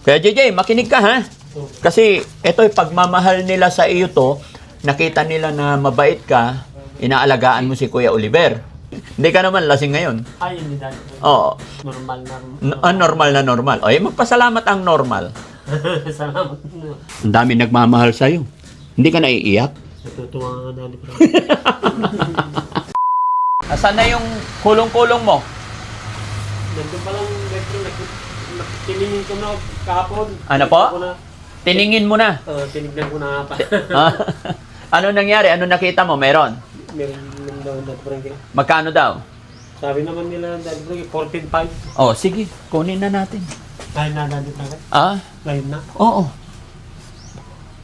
Kaya JJ, makinig ka ha. Kasi ito'y pagmamahal nila sa iyo to, nakita nila na mabait ka, inaalagaan mo si Kuya Oliver. Hindi ka naman lasing ngayon. Ay, hindi dati. Oo. Normal na. Normal na normal. O, magpasalamat ang normal. Salamat. Ang dami nagmamahal sa'yo. Hindi ka naiiyak? Natutuwa nga dali pa. Asan na yung kulong-kulong mo? Nandun pa lang, Metro, tiningin ko na kahapon. Ano po? Tiningin mo na. Tinignan ko na pa. Ano nangyari? Ano nakita mo? Meron? Meron daw dati parang Magkano daw? sabi naman nila dati parang 14.5. Oh, sige. Kunin na natin. Kahit na dati na. Ngayon na. Oo.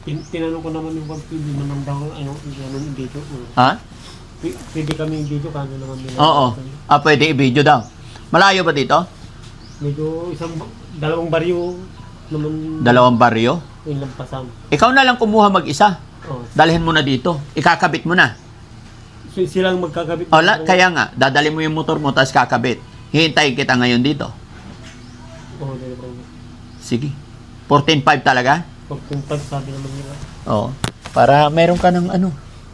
Tinanong ko naman yung pwede naman daw yung video. Ha? Pwede kami yung video kano naman nila. Oo. Pwede i-video daw. Malayo ba dito? Medyo dalawang baryo naman. Dalawang baryo? Yung lampasan. Ikaw na lang kumuha mag-isa. Oh. Dalhin mo na dito. Ikakabit mo na. So, silang magkakabit. Kaya nga, dadali mo yung motor mo tapos kakabit. Hihintayin kita ngayon dito. Oo, dali bro. Sige. 14.5 talaga? 14.5 sabi naman nila. Oo. Para meron ka ng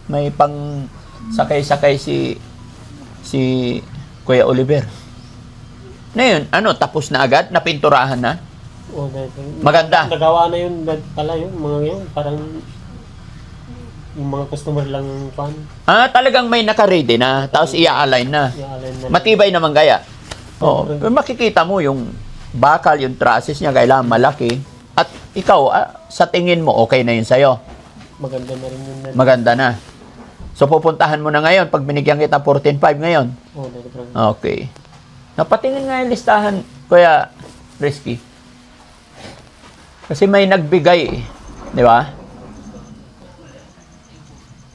may pang sakay-sakay si Kuya Oliver. Ngayon, tapos na agad? Napinturahan na? Oo, Maganda. Nagawa na yun pala yun, mga yun. Parang yung mga customer lang pan. Talagang may naka-ready na, tapos i-align na. I-align na. Matibay naman gaya. Oo. Pero makikita mo yung bakal, yung trusses niya, kailangan malaki. At ikaw, sa tingin mo, okay na yun sa'yo. Maganda na rin yun. Maganda na. So, pupuntahan mo na ngayon pag binigyan kita 14.5 ngayon. Oo, dali bro. Okay. Napatingin nga yung listahan, Kuya Risky. Kasi may nagbigay, di ba?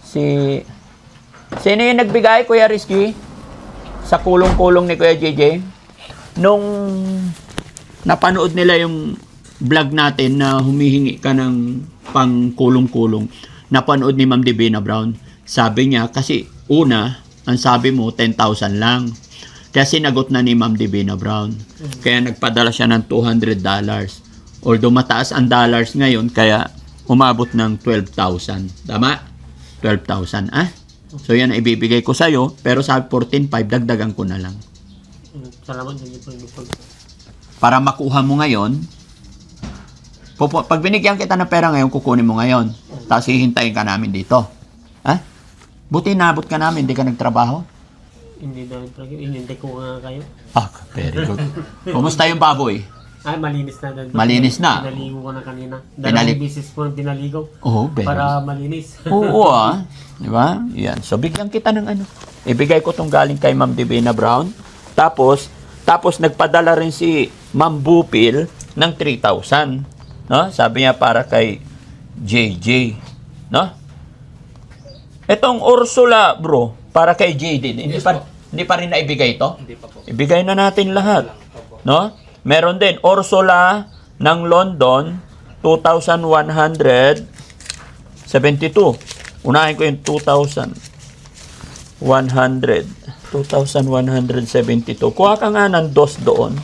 Sino yung nagbigay, Kuya Risky? Sa kulong-kulong ni Kuya JJ? Nung napanood nila yung vlog natin na humihingi ka ng pang kulong-kulong, napanood ni Ma'am Divina Brown, sabi niya, kasi una, ang sabi mo, 10,000 lang. Kaya sinagot na ni Ma'am Divina Brown. Kaya nagpadala siya ng $200. Although mataas ang dollars ngayon, kaya umabot ng 12,000. Tama? 12,000. So yan ang ibibigay ko sa'yo, pero sa 14.5, dagdagan ko na lang. Salamat din po. Para makuha mo ngayon, pag binigyan kita ng pera ngayon, kukunin mo ngayon. Tapos hihintayin ka namin dito. Buti nabot ka namin, hindi ka nagtrabaho? Hindi na, hindi ko nga kayo. Very good. Kumusta yung baboy? Malinis na. Malinis na? Pinaligo ko na kanina. Dalawang bisis ko na pinaligo. Very para malinis. Oo, Di ba? Yan. So, bigyan kita ng Ibigay ko tong galing kay Ma'am Divina Brown. Tapos nagpadala rin si Ma'am Bupil ng 3,000. No? Sabi niya para kay JJ. No? Itong Ursula, bro, para kay JD. Hindi pa rin naibigay ito? Hindi pa po. Ibigay na natin lahat. No? Meron din, Ursula ng London, 2,172. Unahin ko yung 2,172. Kuha ka nga ng dos doon.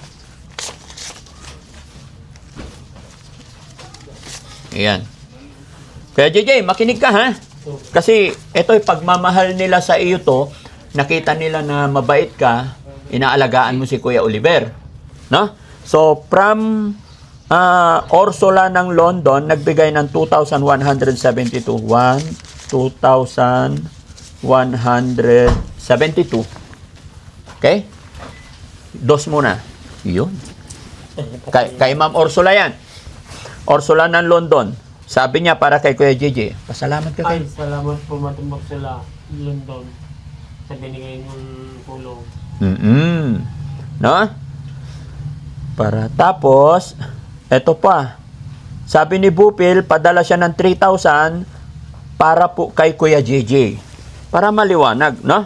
Ayan. Kaya JJ, makinig ka ha. Kasi ito'y pagmamahal nila sa iyo to, nakita nila na mabait ka, inaalagaan mo si Kuya Oliver. No? So, from Ursula ng London, nagbigay ng 2,172. 2,172. Okay? Dos muna. Yun. Kay Ma'am Ursula yan. Ursula ng London. Sabi niya para kay Kuya JJ. Pasalamat ka kay. Salamat po matumbok sila London sa binigay ng kulong. No? Para tapos, eto pa. Sabi ni Bupil, padala siya ng 3,000 para po kay Kuya JJ. Para maliwanag, no?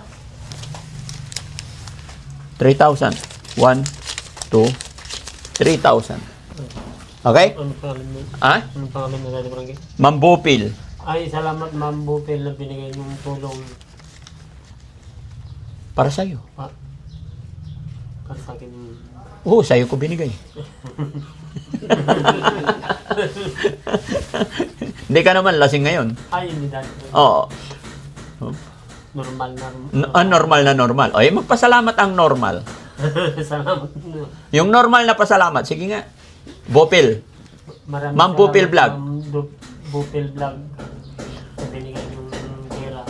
3,000. 1, 2, 3,000. Okay? Ano pangalan mo? Anong pangalan mo dati barangay? Ma'am Bupil. Salamat Ma'am Bupil na binigay ng tulong. Para sa'yo. Para sa akin. Oo, sa'yo ko binigay. Hindi ka naman lasing ngayon. Ay, hindi dati. Oo. Normal na. Normal na normal. O, magpasalamat ang normal. Salamat. Yung normal na pasalamat, sige nga. Bopil. Maraming Ma'am Bupil Vlog. Bupil Vlog. Sa binigay yung pera.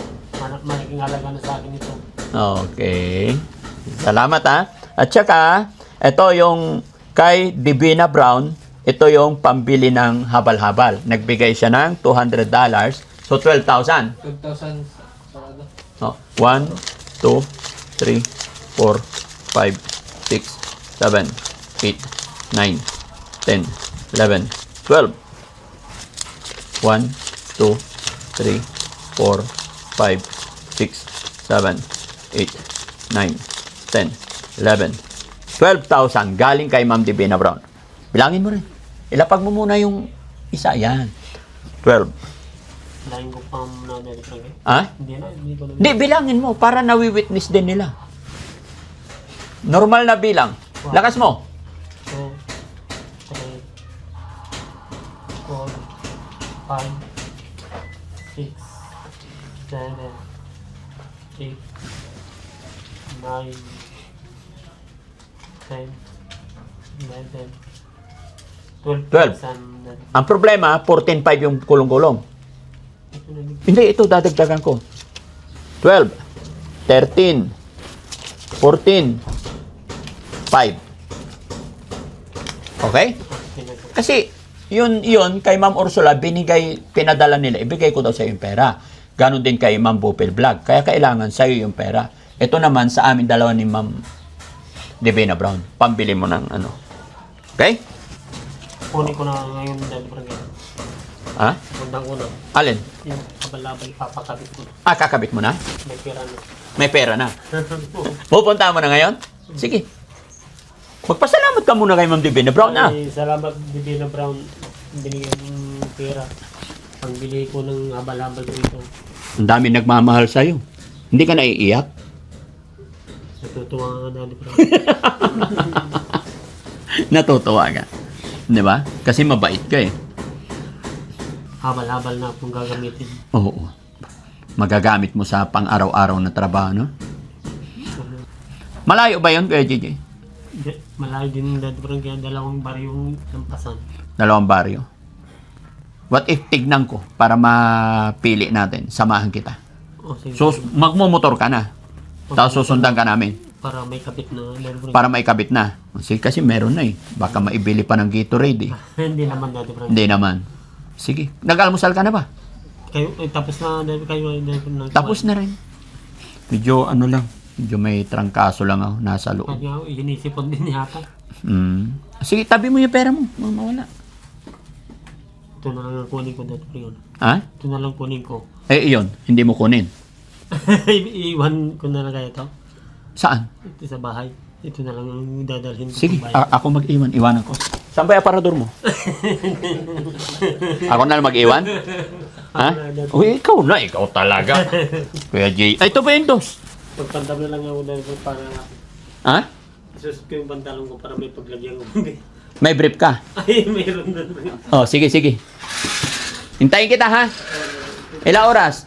Malaking halaga na sa akin ito. Okay. Salamat ha. At saka, ito yung kay Divina Brown, ito yung pambili ng habal-habal. Nagbigay siya ng $200. So, 12,000. 12,000 sarado. Oh, 1, 2, 3, 4, 5, 6, 7, 8, 9, 10, 11, 12. 1, 2, 3, 4, 5, 6, 7, 8, 9, 10, 11, 12,000 galing kay Ma'am Divina Brown. Bilangin mo rin. Ilapag mo muna yung isa. Yan. 12. Lain ko pang nanay. Ha? Hindi ko na. Di, bilangin mo para nawi-witness din nila. Normal na bilang. Lakas mo. 2, 3, 4, 5, 6, 7, 8, 9, 10, 11, 12,000. Ang problema, 14.5 yung kulong-kulong. Hindi, ito dadagdagan ko. 12, 13, 14, 5. Okay? Kasi, yun, kay Ma'am Ursula, pinadala nila, ibigay ko daw sa yung pera. Ganon din kay Ma'am Bupil Vlog. Kaya kailangan sa'yo yung pera. Ito naman sa amin dalawa ni Ma'am Divina Brown. Pambili mo ng ano. Okay? Kunin ko na ngayon dahil barangay. Ha? Undang-una. Alin? Yung kabalabay, papakabit ko. Kakabit mo na? May pera na. May pera na. Pupunta mo na ngayon? Sige. Magpasalamat ka muna kay Ma'am Divina Brown na. Ay, salamat, Divina Brown. Binigyan ng pera. Pangbili ko ng habal-habal dito. Ang dami nagmamahal sa'yo. Hindi ka naiiyak? Natutuwa nga na, Brown. Natutuwa ka. Di ba? Kasi mabait ka eh. Habal-habal na akong gagamitin. Oo. Magagamit mo sa pang-araw-araw na trabaho, no? Malayo ba yun, Kuya JJ? Malayo din dati parang kaya dalawang baryong lampasan. Dalawang baryo. What if tignan ko para mapili natin? Samahan kita. O sige. So, magmumotor ka na. Tapos susundan ka namin. Para may kapit na. Para maikabit na. Sige, kasi meron na eh. Baka maibili pa ng Gatorade eh. Hindi naman dati parang. Hindi naman. Sige. Nag-almusal ka na ba? Kayo, tapos na dati kayo. Tapos na rin. Medyo ano lang. Medyo may trangkaso lang ako. Nasa loob. Kanya, inisipon din yata. Sige, tabi mo yung pera mo. Mawala. Ito na lang ang kunin ko dati parang. Ha? Ito na lang kunin ko. Eh, iyon. Hindi mo kunin. Iwan ko na lang kaya ito. Saan? Ito sa bahay. Ito na lang ang dadalhin ko. Sige, sa bahay. ako mag-iwan. Iwanan ko. Saan ba yung aparador mo? Ako na lang mag-iwan? Ha? Uy, ikaw na. Ikaw talaga. Kuya Jay. Ay, ito ba yung dos? Pagpandam na lang ako dahil ko para Ha? isusot ko yung pantalon ko para may paglagyan ko. May brief ka? Ay, mayroon doon. Oh, sige, sige. Hintayin kita, ha? Ilang oras?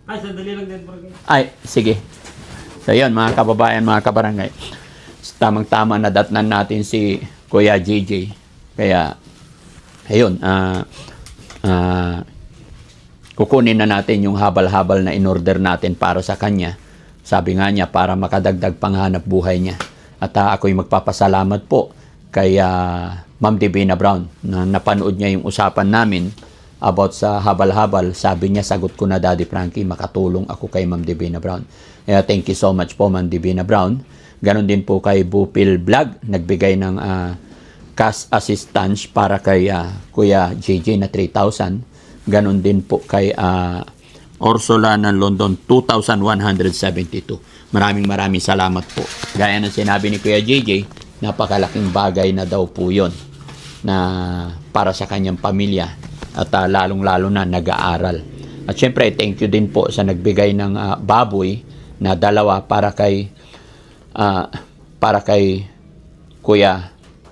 Ay, sandali lang din parang. Ay, sige. So, yun, mga kababayan, mga kabarangay. Tamang-tama na datnan natin si Kuya JJ. Kaya, ayun, kukunin na natin yung habal-habal na in-order natin para sa kanya. Sabi nga niya, para makadagdag panghanap buhay niya. At ako'y magpapasalamat po kay Ma'am Divina Brown na napanood niya yung usapan namin about sa habal-habal. Sabi niya, sagot ko na Daddy Frankie, makatulong ako kay Ma'am Divina Brown. Kaya thank you so much po Ma'am Divina Brown. Ganon din po kay Bupil Vlog, nagbigay ng cash assistance para kay Kuya JJ na 3,000. Ganon din po kay Ursula ng London, 2,172. Maraming salamat po. Gaya ng sinabi ni Kuya JJ, napakalaking bagay na daw po yun na para sa kanyang pamilya at lalong-lalo na nag-aaral. At syempre, thank you din po sa nagbigay ng baboy na 2 para kay Kuya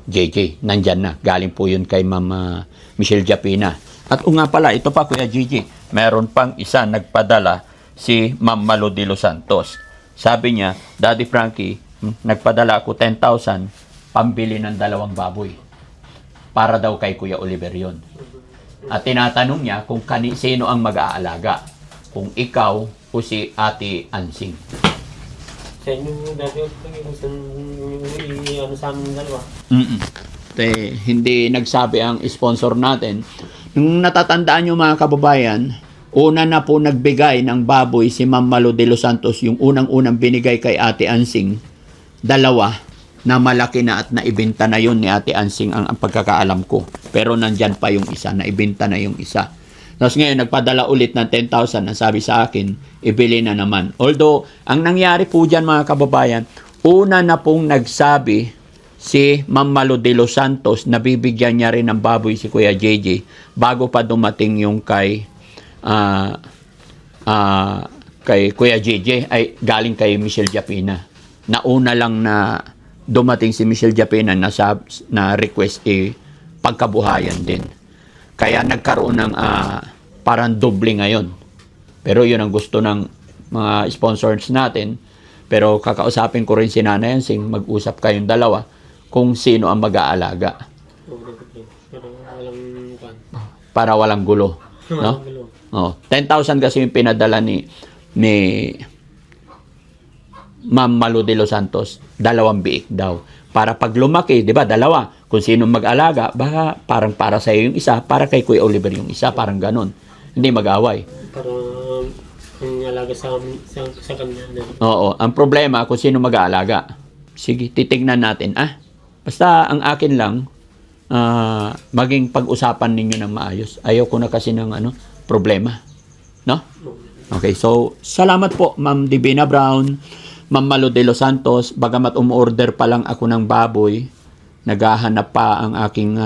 JJ. Nandyan na. Galing po yun kay Ma'am Michelle Japina. At nga pala, ito pa Kuya JJ, meron pang isa nagpadala si Ma'am Malu de los Santos. Sabi niya, Daddy Frankie, nagpadala ako 10,000 pambili ng 2 baboy. Para daw kay Kuya Oliver yun. At tinatanong niya kung sino ang mag-aalaga. Kung ikaw o si Ate Ansing. Sa inyo dati, ano sa amin dalawa. Hindi nagsabi ang sponsor natin. Nung natatandaan nyo mga kababayan, una na po nagbigay ng baboy si Ma'am Malu de los Santos, yung unang-unang binigay kay Ate Ansing, 2 na malaki na at naibenta na yun ni Ate Ansing ang pagkakaalam ko. Pero nandyan pa yung isa, naibenta na yung isa. Tapos ngayon, nagpadala ulit ng 10,000 na sabi sa akin, ibili na naman. Although, ang nangyari po dyan mga kababayan, una na pong nagsabi si Ma'am Malu de los Santos na bibigyan niya rin ng baboy si Kuya JJ bago pa dumating yung kay Kuya JJ ay galing kay Michelle Japina. Nauna lang na dumating si Michelle Japina na request pagkabuhayan din. Kaya nagkaroon ng parang doble ngayon. Pero yun ang gusto ng mga sponsors natin. Pero kakausapin ko rin si Nanay Ansing, mag-usap kayong dalawa kung sino ang mag-aalaga. Pero walang pan. Para walang gulo. No? Oh, 10,000 kasi yung pinadala ni Ma'am Malu de los Santos, 2 biik daw. Para pag lumaki, di ba, 2. Kung sino mag-alaga, baka parang para sa iyo yung isa, para kay Kuya Oliver yung isa, parang ganun. Hindi mag-away. Para ang alaga sa kanya. Oo, ang problema kung sino mag-aalaga. Sige, titignan natin. Basta ang akin lang, maging pag-usapan ninyo ng maayos. Ayaw ko na kasi ng problema. No? Okay, so salamat po Ma'am Divina Brown, Ma'am Malu de los Santos. Bagamat umorder pa lang ako ng baboy, naghahanap pa ang aking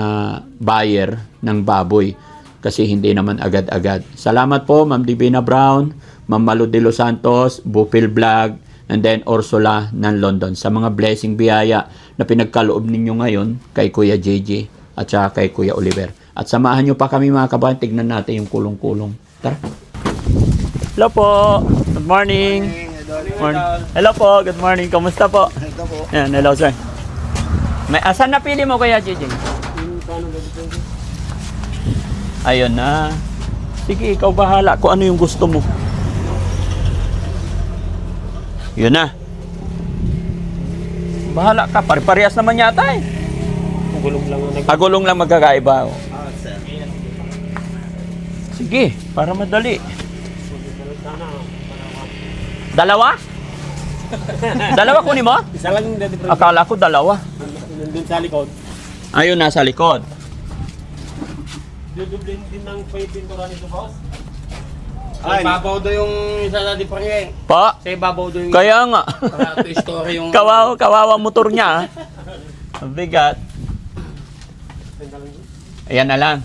buyer ng baboy kasi hindi naman agad-agad. Salamat po Ma'am Divina Brown, Ma'am Malu de los Santos, Bupil Vlog, and then Ursula ng London sa mga blessing biyaya na pinagkaloob ninyo ngayon kay Kuya JJ at saka kay Kuya Oliver. At samahan nyo pa kami mga kabayan, tignan natin yung kulong-kulong. Tara! Hello po! Good morning! Morning. Hello po, good morning. Kamusta po? Ito po. Yan, hello sir. May asan na pili mo Kuya JJ? Ayun na. Sige, ikaw bahala kung ano yung gusto mo. Yun na. Bahala ka. Pare-parehas naman yata eh. Gulong lang ang Pagulong lang magkakaiba. Sige, para madali. 2? 2 kunin mo? Isa lang yung dati. Akala ko 2. Nandun sa likod. Ayun, nasa likod. Dudublin din ng pintura nito, boss. Sa ibabaw daw yung isa na di pangeng. Pa, Sa ibabaw daw yung kaya nga. para to story yung Kawawa motor niya. Ang bigat. Ayan na lang.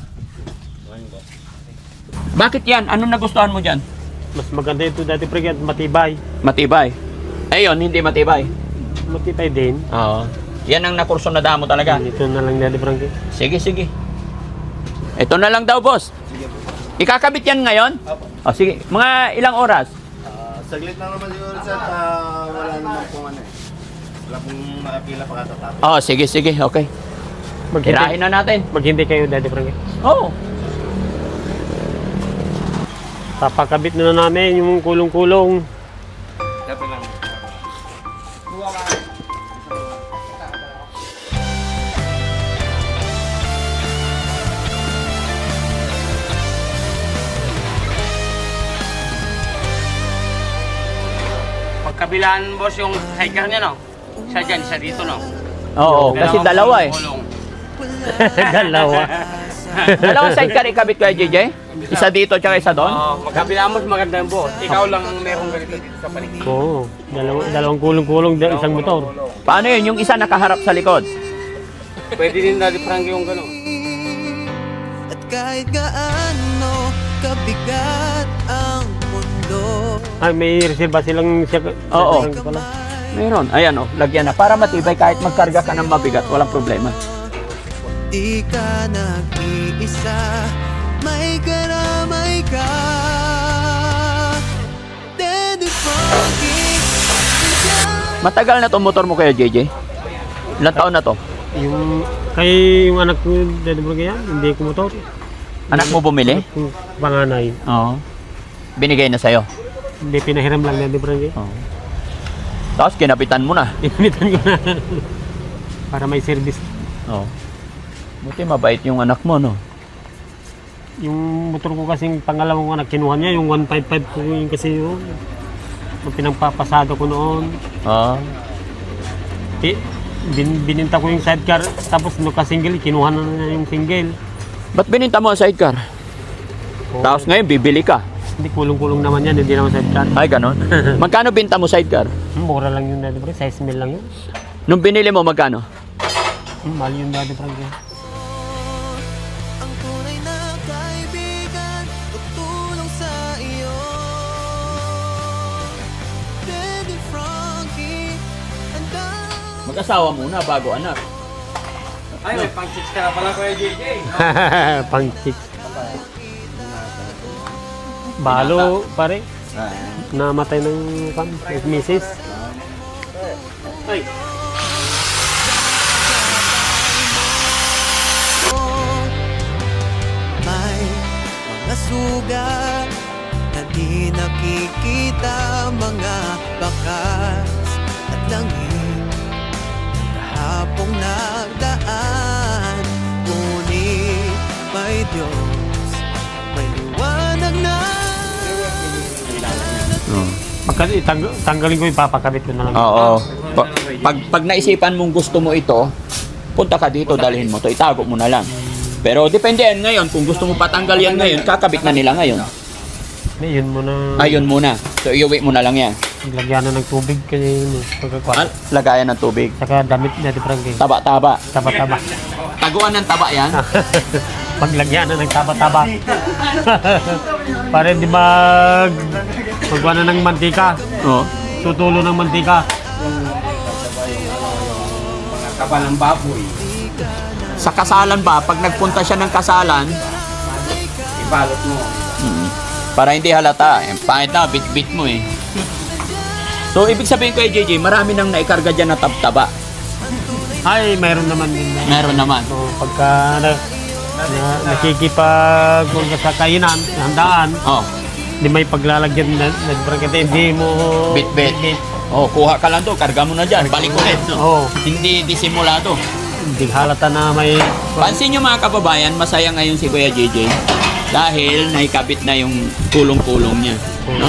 Bakit yan? Anong nagustuhan mo dyan? Mas maganda ito dati, pre, at matibay. Matibay. Ayun, hindi matibay. Matibay din. Oo. Yan ang nakurso na damo talaga. Ito na lang dati, Frankie. Sige, sige. Ito na lang daw, boss. Ikakabit yan ngayon? O, sige. Mga ilang oras? saglit lang naman siguro sir, wala naman pong wala pong nakapila pa katatapos. Oh, sige, sige. Okay. Hirahin na natin. Maghintay kayo dati, Frankie. Oo. Papakabit na namin yung kulong-kulong. Dapat lang. Pagkabilaan boss yung hiker niya no? Isa dyan, isa dito no? Oo, kasi dalawa eh. Kulong. Dalawa. Dalawang sidecar ikabit kay JJ? Isa dito tsaka isa doon? Magkabilaan mo maganda yung boss. Ikaw lang ang merong ganito dito sa paligid. Oo. Dalawang kulong-kulong, isang motor. Paano yun? Yung isa nakaharap sa likod? Pwede din dati Frankie yung gano'n. At kahit gaano kabigat ang mundo. Ay, may reserva silang Oo. pala. Meron. Ayan oh, lagyan na. Para matibay kahit magkarga ka ng mabigat, walang problema. di ka nag-iisa, may karamay ka. Daddy Frankie, Matagal na tong motor mo kaya, JJ? Ilang taon na to? Yung anak ko, Daddy Frankie yan, hindi ko motor. Anak mo bumili? Yung panganay, Oo. Binigay na sa'yo? hindi pinahiram lang Daddy Frankie. Oo. Tapos kinapitan mo na? Initan ko na. Para may service. Oo. Buti mabait yung anak mo, no? Yung motor ko kasing pangalawang anak, kinuha niya, yung 155 ko yung kasi yung pinagpapasado ko noon. Oo. Bininta ko yung sidecar, tapos nung ka-single, kinuha na niya yung single. Ba't bininta mo ang sidecar? Oo. Tapos ngayon, bibili ka. Hindi, kulong-kulong naman yan, hindi naman sidecar. Ay, ganon. Magkano binta mo sidecar? Mura lang yung Daddy Frank, size mil lang yun. Nung binili mo, magkano? Mahal yung Daddy Frank yun. ang tunay na kaibigan, tutulong sa iyo. Daddy Frankie, handa. Mag-asawa muna bago anak. Ay, may pang-6 ka na pala Kuya JJ. Pang chicks. Balo, pare. Namatay ng misis. Ay. May mga sugat na di nakikita, mga bakas at langit kahapong nagdaan. Ngunit may Diyos, may liwanag na. Tanggalin ko, ipapakabit ko na lang. Oo. Pag naisipan mong gusto mo ito, punta ka dito, dalhin mo to, itago mo na lang. Pero depende yan ngayon, kung gusto mo patanggal yan ngayon, kakabit na nila ngayon. Yun muna. Ayun muna. So iuwi mo na lang yan. Lagyan na ng tubig kasi pagkakuha. Lagayan ng tubig. Saka damit Daddy Frank. Taba-taba. Taba-taba. Taguan ng taba yan. Paglagyan na ng taba-taba. Para di magwa na ng mantika. Oo. Tutulo ng mantika. Kapal ng baboy. Sa kasalan ba, pag nagpunta siya ng kasalan, Ibalot mo. para hindi halata. Pangit na, bit-bit mo eh. So, ibig sabihin ko JJ, marami nang naikarga dyan na tab-taba. Ay, mayroon naman din. Meron naman. So, pagka nakikipag sa kainan, handaan, Oh, di may paglalagyan na hindi mo bit-bit. Oh, kuha ka lang to, karga mo na dyan, balik ulit. No? Oo. Hindi disimulado. Hindi halata na may Pansin nyo mga kababayan, masaya ngayon si Kuya JJ dahil naikabit na yung kulong-kulong niya. No?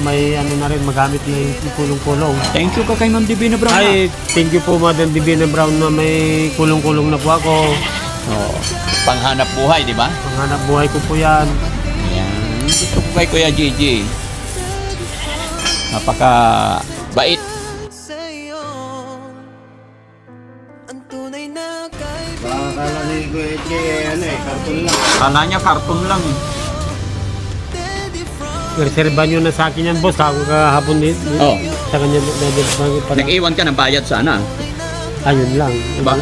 may ano na rin, magamit na yung kulong-kulong. Thank you ka kay Ma'am Divina Brown. Ay, thank you po Madam Divina Brown na may kulong-kulong na po ako. Oh, panghanap buhay, di ba? Panghanap buhay ko po yan. Yan. Gusto ko kay Kuya JJ. Napaka bait. Sa'yo, ang tunay na kaibigan. Baka kala ni Kuya JJ, ano eh, karton lang. Kala niya karton lang eh. Reserva nyo na sa akin yan, boss. Ako kahapon din. Oh. Sa kanya, Nag-iwan ka ng bayad sana. ayun lang. Diba?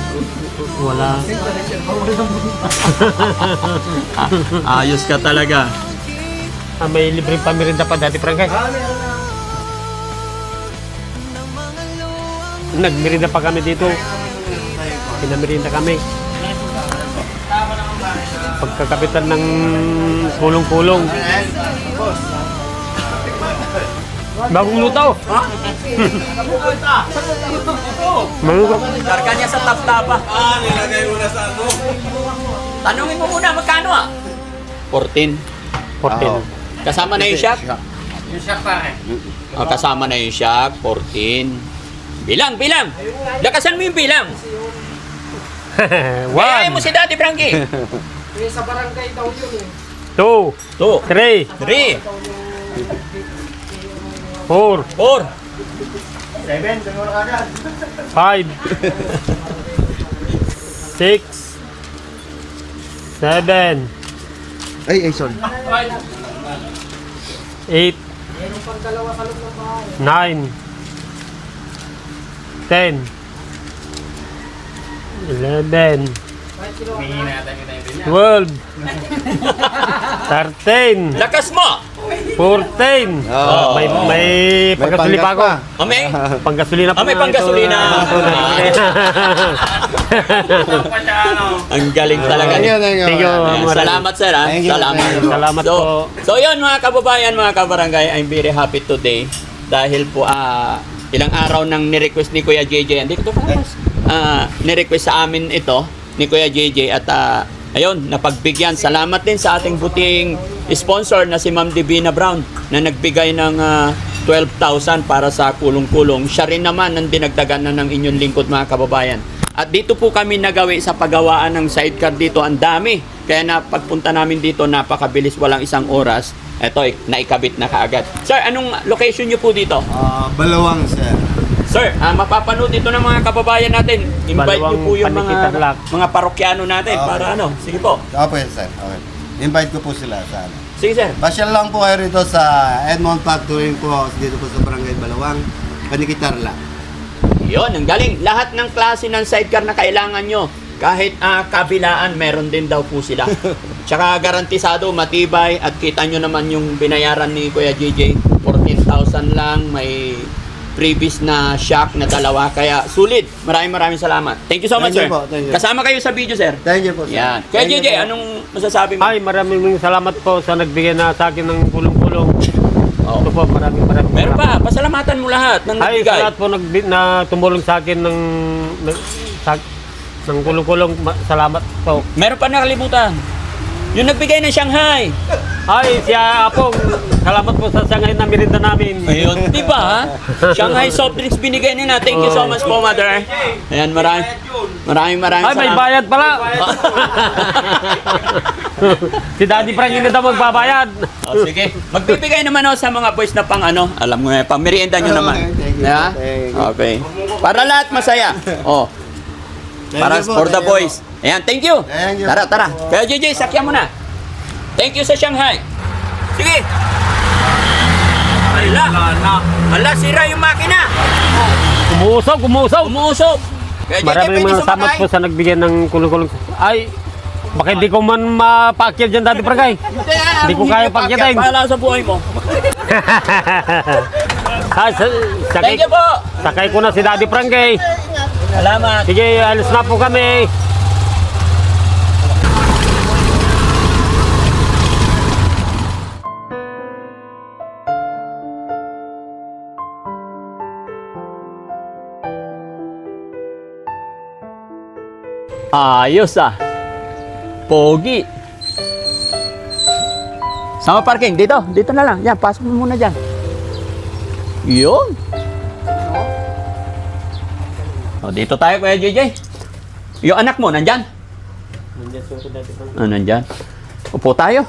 Wala. Ayos ka talaga. May libreng pamirinda pa dati, Frank. Nagmirinda pa kami dito. Pinamirinda kami. Pagkakapitan ng kulong-kulong. Bagong lutaw. Karga niya sa tap-tapa. Nilagay mo na sa ano? Tanungin mo muna, magkano ah? 14. 14. Kasama na yung shock? Yung siya pare. Oh, kasama na yung shock, 14. Bilang, bilang! Lakasan mo yung bilang. Ayayin mo si Daddy Frankie. 2, 2, 3, 3, 4, 4, 7, siguro agad. 5, 6, 7, Ay, sorry. 8, 9, 10, 11, 12. 13. Lakas mo! 14. Oo. May panggasuli pa ako. May Panggasolina pa. may panggasolina. Ang galing talaga. Thank you. Salamat sir ha. Thank you. Salamat so, po. So yun mga kababayan, mga kabarangay, I'm very happy today dahil po ilang araw nang ni-request ni Kuya JJ. Hindi ko to focus. Ni-request sa amin ito ni Kuya JJ at ayun, napagbigyan. Salamat din sa ating buting sponsor na si Ma'am Divina Brown na nagbigay ng 12,000 para sa kulong-kulong. Siya rin naman ang dinagdagan na ng inyong lingkod mga kababayan. At dito po kami nagawi sa paggawaan ng sidecar dito. Ang dami. Kaya na pagpunta namin dito, napakabilis, walang isang oras. Ito, naikabit na kaagad. Sir, anong location nyo po dito? Balawang, sir. Sir, mapapanood ito ng mga kababayan natin. Invite nyo po yung Balawang mga parokyano natin para ano. Sige po. Okay, sir. Okay. Invite ko po sila sa ano. Sige sir. Pasyal lang po kayo rito sa Edmond Factory po, dito po sa Barangay Balawang, Panikitar lang. Yun, ang galing. Lahat ng klase ng sidecar na kailangan nyo, kahit kabilaan, meron din daw po sila. Tsaka garantisado, matibay, at kita nyo naman yung binayaran ni Kuya JJ. 14,000 lang, may previous na shock na dalawa. Kaya sulit. Maraming salamat. Thank you so much, Thank you sir. po, thank you. Kasama kayo sa video, sir. Thank you po, sir. Yan. Kuya Thank you JJ, po. anong masasabi mo? Ay, maraming salamat po sa nagbigay na sa akin ng kulong-kulong. Oh. Ito po, maraming Meron salamat. pa, pasalamatan mo lahat ng Ay, nagbigay. sa lahat po na tumulong sa akin ng kulong-kulong. Salamat po. Meron pa nakalimutan. Yung nagbigay ng Shanghai. Ay, siya Apong, salamat po sa Shanghai na merinda namin. Ayun, di ba? Shanghai soft drinks binigay nila. Thank you so much po, mother. Ayan, maraming Ay, may salamat. bayad pala. Si Daddy Frank hindi daw magbabayad. Oh, sige. Magbibigay naman ako sa mga boys na pang ano. Alam mo, pang merienda nyo naman. Okay, thank you. Yeah? Thank you. Okay. Para lahat masaya. Oh, Thank para you po, for the thank you boys. Ayan, thank you. Thank you. Tara. Kaya JJ, sakyan mo na. Thank you sa Shanghai. Sige. Ala, sira yung makina. Umusog. Umuusog. Kaya JJ, Maraming pwede salamat sumakay. po sa nagbigay ng kulong-kulong. Ay, baka hindi ko man mapaakyat dyan, Daddy Frank. Hindi ko kaya pagyatin. Bahala sa buhay mo. Ay, sakay, Thank you po. sakay ko na si Daddy Frank eh. Salamat. Sige, alis na po kami. Ayos Pogi. Sama parking. Dito na lang. Yan, pasok mo muna dyan. Yun. O, dito tayo, Kuya JJ. Yung anak mo, nandyan? Nandyan. Upo tayo.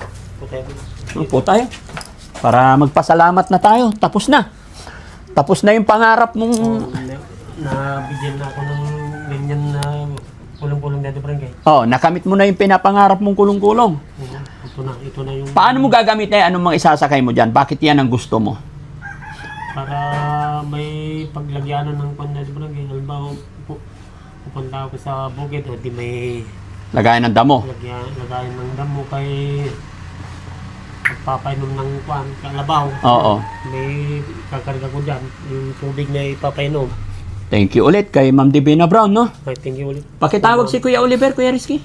Para magpasalamat na tayo. Tapos na. Tapos na yung pangarap mong... Nabigyan na ako ng ganyan na kulong-kulong Daddy Frank eh. Oh, nakamit mo na yung pinapangarap mong kulong-kulong. Ito na yung... Paano mo gagamit na yan? Anong mga isasakay mo dyan? Bakit yan ang gusto mo? Para may paglagyanan ng Daddy Frank eh. Halimbawa, pupunta ako sa bukid o di may Lagayan ng damo. lagayan ng damo kay pagpapainom ng kalabaw. Oo. May kakarga ko dyan, yung tubig na ipapainom. Thank you ulit kay Ma'am Divina Brown, no? Ay, thank you ulit. Pakitawag si Kuya Oliver, Kuya Rizky.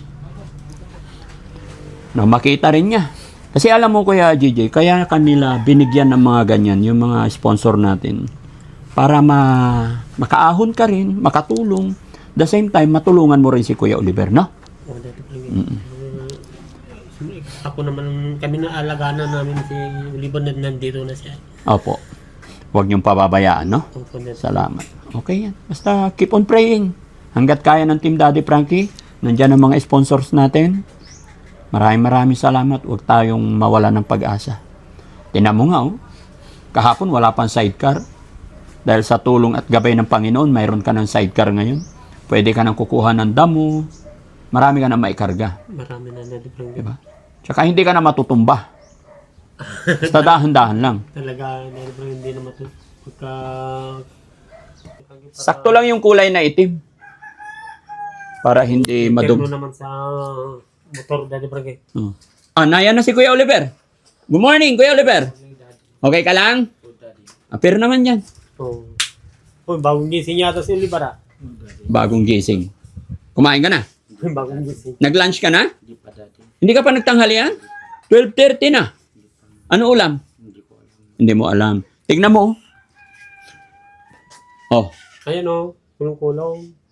Na makita rin niya. Kasi alam mo, Kuya JJ, kaya kanila binigyan ng mga ganyan, yung mga sponsor natin. Para makaahon ka rin, makatulong. The same time, matulungan mo rin si Kuya Oliver, no? Oh, Daddy Frank. Ako naman, kami na alaganan namin si Oliver na nandito na siya. Opo. Huwag niyong pababayaan, no? Opo, Daddy. Salamat. Okay yan. Basta keep on praying. Hanggat kaya ng Team Daddy Frankie, nandyan ang mga sponsors natin. Maraming salamat. Huwag tayong mawala ng pag-asa. Tinan mo nga, oh. Kahapon wala pang sidecar. Dahil sa tulong at gabay ng Panginoon, mayroon ka ng sidecar ngayon. Pwede ka nang kukuha ng damo. Marami ka nang maikarga. Marami na Daddy Frank. Diba? Tsaka hindi ka na matutumba. Basta dahan-dahan lang. Talaga, Daddy Frank, hindi naman ito. Pagka... Sakto lang yung kulay na itim. para hindi Interno madum. naman sa motor, Daddy Frankie. Oh. Naya na si Kuya Oliver. Good morning, Kuya Oliver. Okay ka lang? Pero naman yan. Oh. Oh, bagong gising yata si Oliver ah. Bagong gising. Kumain ka na? Bagong gising. Nag-lunch ka na? Hindi ka pa nagtanghalian? 12:30 na. Ano ulam? Hindi mo alam. Tignan mo. Oh. Ayan o, kulong-kulong.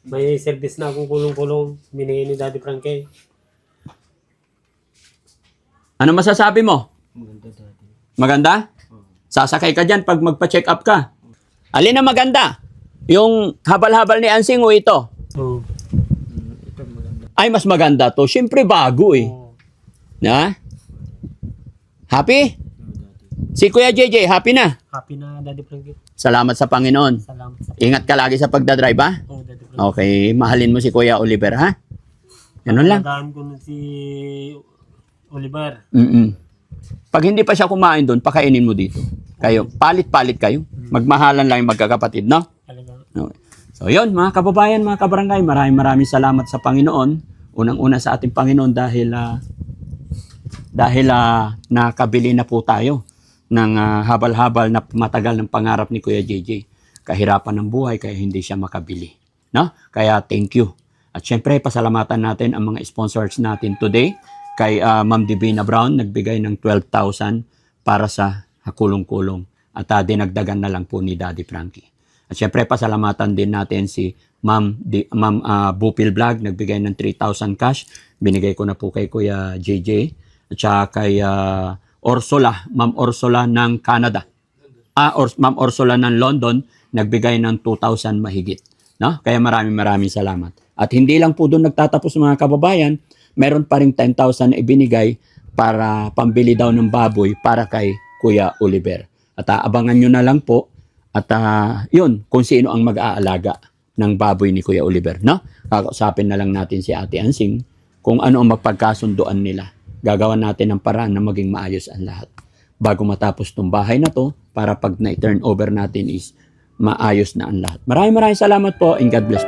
May service na akong kulong-kulong. Binigay ni Daddy Frankie. Ano masasabi mo? Maganda? Sasakay ka dyan pag magpa-check up ka. Alin ang maganda? Yung habal-habal ni Ansing o ito? Oh. Ay, mas maganda to. Siyempre bago eh. Oh. Na? Happy? Si Kuya JJ, happy na? Happy na, Daddy Frankie. Salamat sa Panginoon. Salamat sa Ingat ka lagi sa pagdadrive ha? Daddy Frankie. Okay, mahalin mo si Kuya Oliver ha? Ganun lang. Nadaan ko na si Oliver. Mm-mm. Pag hindi pa siya kumain doon, pakainin mo dito. Kayo, palit-palit kayo. Magmahalan lang yung magkakapatid, no? Talaga. Okay. So yun, mga kababayan, mga kabarangay, maraming salamat sa Panginoon. Unang-una sa ating Panginoon dahil nakabili na po tayo ng habal-habal na matagal ng pangarap ni Kuya JJ. Kahirapan ng buhay kaya hindi siya makabili. No? Kaya thank you. At syempre, pasalamatan natin ang mga sponsors natin today. Kay Ma'am Divina Brown, nagbigay ng 12,000 para sa kulong-kulong. At dinagdagan na lang po ni Daddy Frankie. At syempre, pasalamatan din natin si Ma'am Bupil Vlog, nagbigay ng 3,000 cash. Binigay ko na po kay Kuya JJ. At saka kay Orsola, Ma'am Orsola ng Canada. Ma'am Orsola ng London, nagbigay ng 2,000 mahigit. No? Kaya maraming salamat. At hindi lang po doon nagtatapos mga kababayan, meron pa ring 10,000 na ibinigay para pambili daw ng baboy para kay Kuya Oliver. At abangan nyo na lang po at yun, kung sino ang mag-aalaga ng baboy ni Kuya Oliver. No? Kakausapin na lang natin si Ate Ansing kung ano ang mapagkasunduan nila. Gagawan natin ng paraan na maging maayos ang lahat. Bago matapos tong bahay na to, para pag na-turn over natin is maayos na ang lahat. Maraming salamat po and God bless.